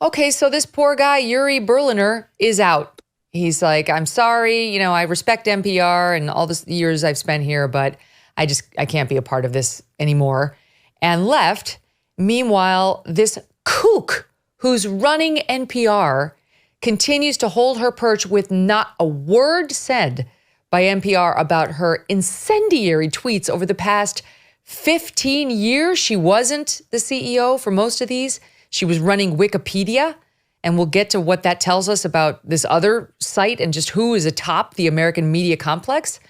Okay, so this poor guy, Yuri Berliner, is out. He's like, I'm sorry, I respect NPR and all the years I've spent here, but I can't be a part of this anymore. And left. Meanwhile, this kook who's running NPR continues to hold her perch with not a word said by NPR about her incendiary tweets over the past 15 years. She wasn't the CEO for most of these. She was running Wikipedia, and we'll get to what that tells us about this other site and just who is atop the American media complex.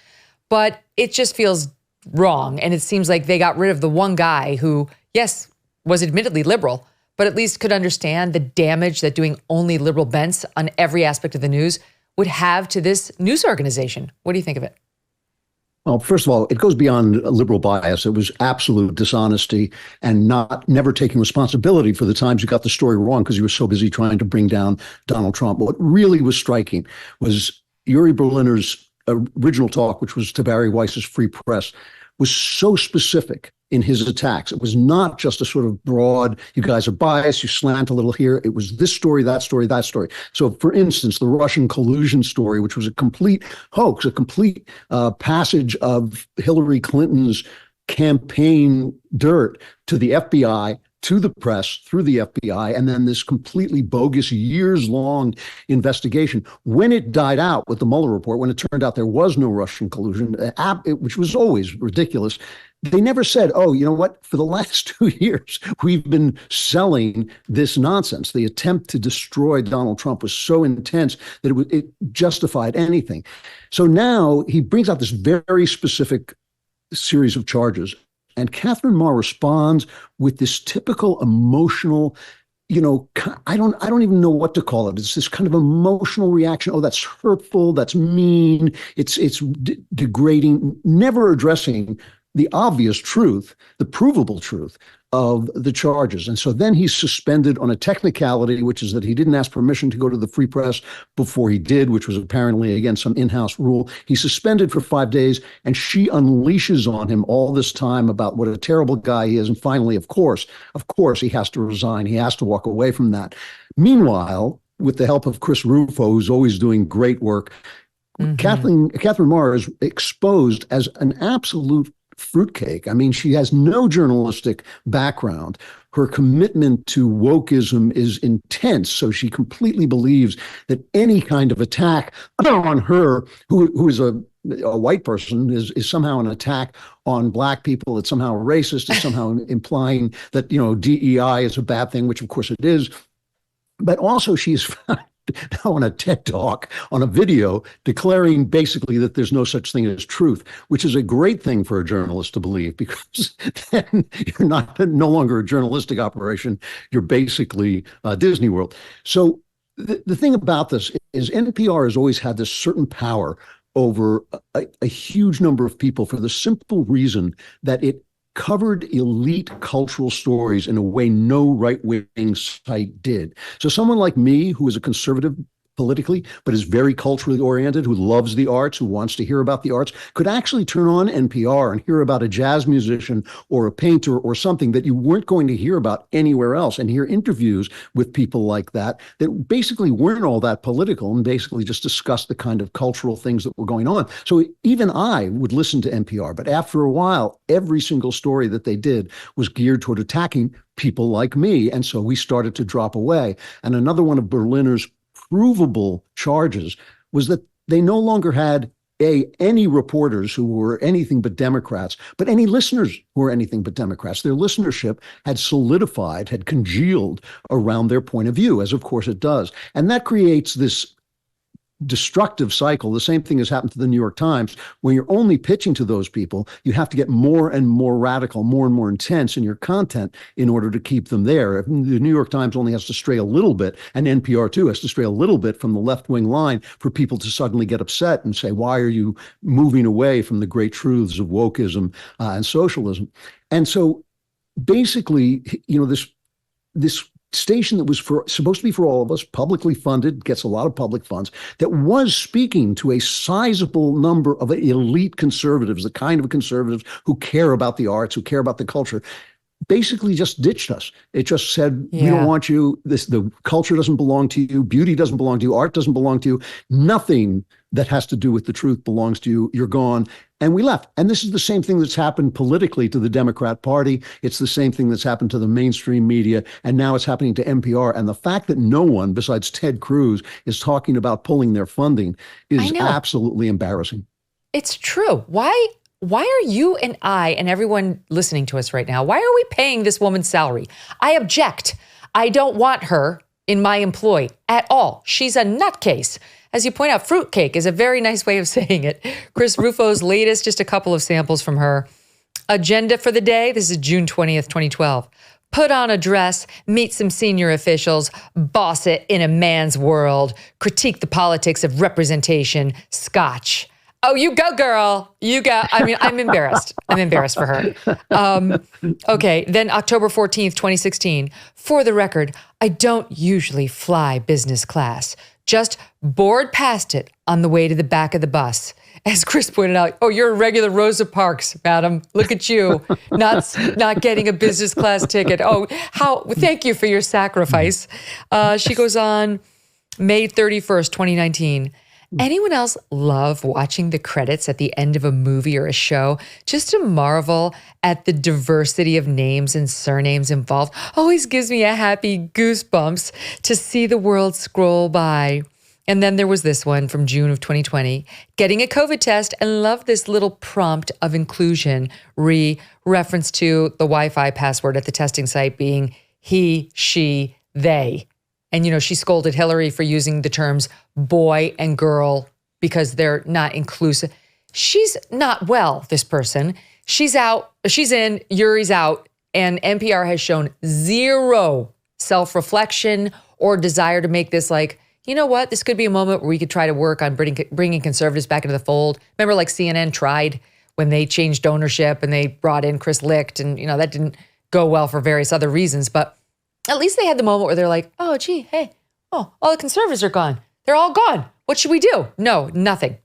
But it just feels wrong, and it seems like they got rid of the one guy who, yes, was admittedly liberal, but at least could understand the damage that doing only liberal bents on every aspect of the news would have to this news organization. What do you think of it? Well, first of all, it goes beyond liberal bias. It was absolute dishonesty and never taking responsibility for the times you got the story wrong because you were so busy trying to bring down Donald Trump. What really was striking was Yuri Berliner's original talk, which was to Barry Weiss's Free Press, was so specific in his attacks. It was not just a sort of broad, you guys are biased, you slant a little here. It was this story, that story, that story. So, for instance, the Russian collusion story, which was a complete hoax, a complete passage of Hillary Clinton's campaign dirt to the FBI, to the press, through the FBI, and then this completely bogus years-long investigation. When it died out with the Mueller report, when it turned out there was no Russian collusion, which was always ridiculous, they never said, oh, you know what? For the last 2 years, we've been selling this nonsense. The attempt to destroy Donald Trump was so intense that it justified anything. So now he brings out this very specific series of charges. And Catherine Maher responds with this typical emotional, I don't even know what to call it. It's this kind of emotional reaction. Oh, that's hurtful. That's mean. It's degrading, never addressing the obvious truth, the provable truth of the charges. And so then he's suspended on a technicality, which is that he didn't ask permission to go to the Free Press before he did, which was apparently, again, some in-house rule. He's suspended for 5 days, and she unleashes on him all this time about what a terrible guy he is. And finally, of course, he has to resign. He has to walk away from that. Meanwhile, with the help of Chris Rufo, who's always doing great work, Catherine Maher is exposed as an absolute fruitcake. I mean, she has no journalistic background. Her commitment to wokeism is intense. So she completely believes that any kind of attack on her, who is a white person, is somehow an attack on Black people. It's somehow racist. It's somehow implying that, DEI is a bad thing, which of course it is. But also she's found now on a TED Talk, on a video, declaring basically that there's no such thing as truth, which is a great thing for a journalist to believe, because then you're no longer a journalistic operation. You're basically Disney World. So the thing about this is NPR has always had this certain power over a huge number of people for the simple reason that it covered elite cultural stories in a way no right-wing site did. So someone like me, who is a conservative politically, but is very culturally oriented, who loves the arts, who wants to hear about the arts, could actually turn on NPR and hear about a jazz musician or a painter or something that you weren't going to hear about anywhere else, and hear interviews with people like that basically weren't all that political and basically just discussed the kind of cultural things that were going on. So even I would listen to NPR, but after a while, every single story that they did was geared toward attacking people like me. And so we started to drop away. And another one of Berliner's provable charges was that they no longer had any reporters who were anything but Democrats, but any listeners who were anything but Democrats. Their listenership had solidified, had congealed around their point of view, as of course it does. And that creates this destructive cycle. The same thing has happened to the New York Times. When you're only pitching to those people, you have to get more and more radical, more and more intense in your content in order to keep them there. The New York Times only has to stray a little bit, and NPR too has to stray a little bit from the left-wing line for people to suddenly get upset and say, why are you moving away from the great truths of wokeism and socialism? And so basically, this station that was supposed to be for all of us, publicly funded, gets a lot of public funds, that was speaking to a sizable number of elite conservatives, the kind of conservatives who care about the arts, who care about the culture, basically just ditched us. It just said, we Yeah. don't want you. The culture doesn't belong to you. Beauty doesn't belong to you. Art doesn't belong to you. Nothing that has to do with the truth belongs to you. You're gone. And we left. And this is the same thing that's happened politically to the Democrat Party. It's the same thing that's happened to the mainstream media. And now it's happening to NPR. And the fact that no one besides Ted Cruz is talking about pulling their funding is absolutely embarrassing. It's true. Why are you and I and everyone listening to us right now, why are we paying this woman's salary? I object. I don't want her in my employ at all. She's a nutcase. As you point out, fruitcake is a very nice way of saying it. Chris Rufo's latest, just a couple of samples from her. Agenda for the day, this is June 20th, 2012. Put on a dress, meet some senior officials, boss it in a man's world, critique the politics of representation, scotch. Oh, you go, girl. You go. I mean, I'm embarrassed. I'm embarrassed for her. Okay. Then October 14th, 2016. For the record, I don't usually fly business class. Just board past it on the way to the back of the bus. As Chris pointed out, oh, you're a regular Rosa Parks, madam. Look at you, not getting a business class ticket. Oh, thank you for your sacrifice. She goes on, May 31st, 2019. Anyone else love watching the credits at the end of a movie or a show just to marvel at the diversity of names and surnames involved? Always gives me a happy goosebumps to see the world scroll by. And then there was this one from June of 2020, getting a COVID test, and love this little prompt of inclusion, reference to the Wi-Fi password at the testing site being he, she, they. And, she scolded Hillary for using the terms boy and girl because they're not inclusive. She's not well, this person. She's out, she's in, Yuri's out, and NPR has shown zero self-reflection or desire to make this like, you know what, this could be a moment where we could try to work on bringing conservatives back into the fold. Remember, like CNN tried when they changed ownership and they brought in Chris Licht, and, that didn't go well for various other reasons, but at least they had the moment where they're like, oh, gee, hey, all the conservatives are gone. They're all gone. What should we do? No, nothing.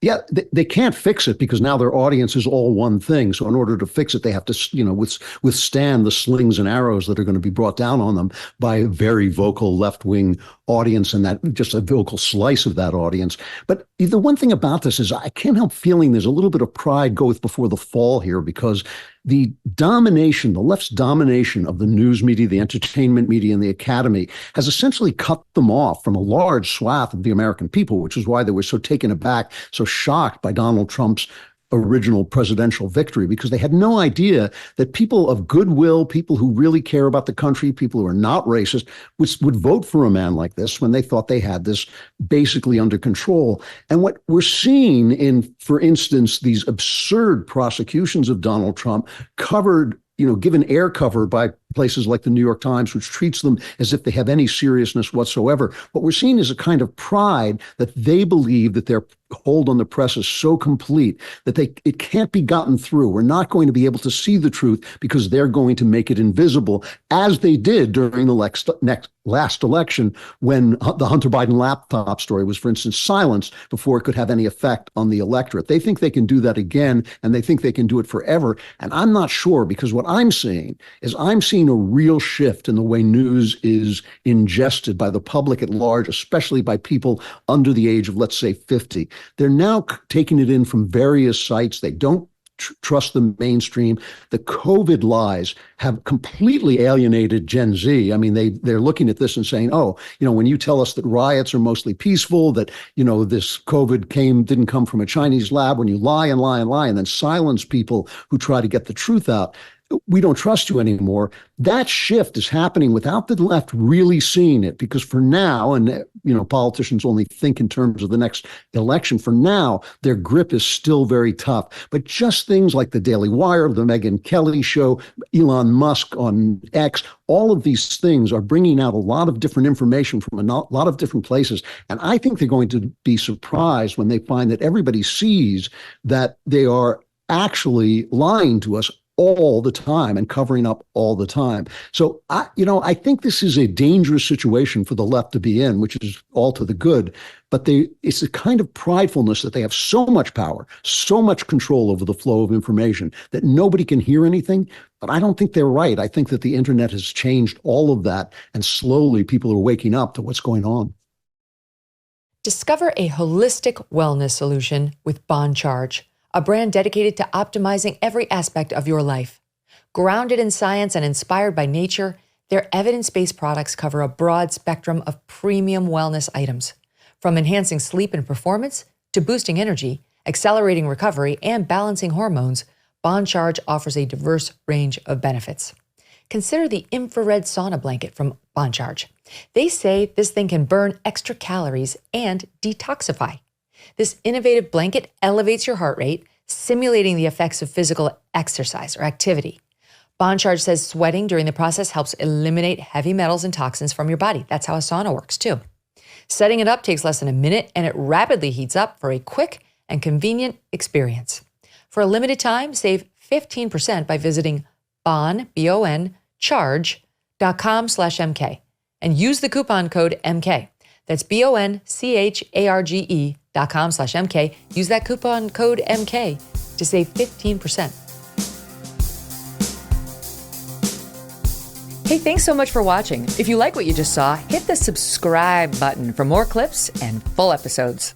Yeah, they can't fix it because now their audience is all one thing. So in order to fix it, they have to, withstand the slings and arrows that are going to be brought down on them by a very vocal left-wing audience, and that just a vocal slice of that audience. But the one thing about this is I can't help feeling there's a little bit of pride goeth before the fall here, because the left's domination of the news media, the entertainment media, and the academy has essentially cut them off from a large swath of the American people, which is why they were so taken aback, so shocked by Donald Trump's original presidential victory, because they had no idea that people of goodwill, people who really care about the country, people who are not racist, would vote for a man like this when they thought they had this basically under control. And what we're seeing in, for instance, these absurd prosecutions of Donald Trump covered, given air cover by places like the New York Times, which treats them as if they have any seriousness whatsoever. What we're seeing is a kind of pride that they believe that their hold on the press is so complete that it can't be gotten through. We're not going to be able to see the truth because they're going to make it invisible, as they did during the last election, when the Hunter Biden laptop story was, for instance, silenced before it could have any effect on the electorate. They think they can do that again, and they think they can do it forever. And I'm not sure, because what I'm seeing is a real shift in the way news is ingested by the public at large, especially by people under the age of, let's say, 50. They're now taking it in from various sites. They don't trust the mainstream. The COVID lies have completely alienated Gen Z. I mean, they're looking at this and saying, when you tell us that riots are mostly peaceful, that, this COVID didn't come from a Chinese lab, when you lie and lie and lie and then silence people who try to get the truth out, we don't trust you anymore. That shift is happening without the left really seeing it, because for now, and politicians only think in terms of the next election, for now, their grip is still very tough. But just things like the Daily Wire, the Megyn Kelly Show, Elon Musk on X, all of these things are bringing out a lot of different information from a lot of different places. And I think they're going to be surprised when they find that everybody sees that they are actually lying to us all the time and covering up all the time. So I think this is a dangerous situation for the left to be in, which is all to the good. But it's a kind of pridefulness that they have so much power, so much control over the flow of information that nobody can hear anything. But I don't think they're right. I think that the internet has changed all of that, and slowly people are waking up to what's going on. Discover a holistic wellness solution with Bond Charge, a brand dedicated to optimizing every aspect of your life. Grounded in science and inspired by nature, their evidence-based products cover a broad spectrum of premium wellness items. From enhancing sleep and performance to boosting energy, accelerating recovery, and balancing hormones, Bond Charge offers a diverse range of benefits. Consider the infrared sauna blanket from Bond Charge. They say this thing can burn extra calories and detoxify. This innovative blanket elevates your heart rate, simulating the effects of physical exercise or activity. Bond Charge says sweating during the process helps eliminate heavy metals and toxins from your body. That's how a sauna works too. Setting it up takes less than a minute, and it rapidly heats up for a quick and convenient experience. For a limited time, save 15% by visiting boncharge.com/MK and use the coupon code MK. That's boncharge.com/MK. Use that coupon code MK to save 15%. Hey, thanks so much for watching. If you like what you just saw, hit the subscribe button for more clips and full episodes.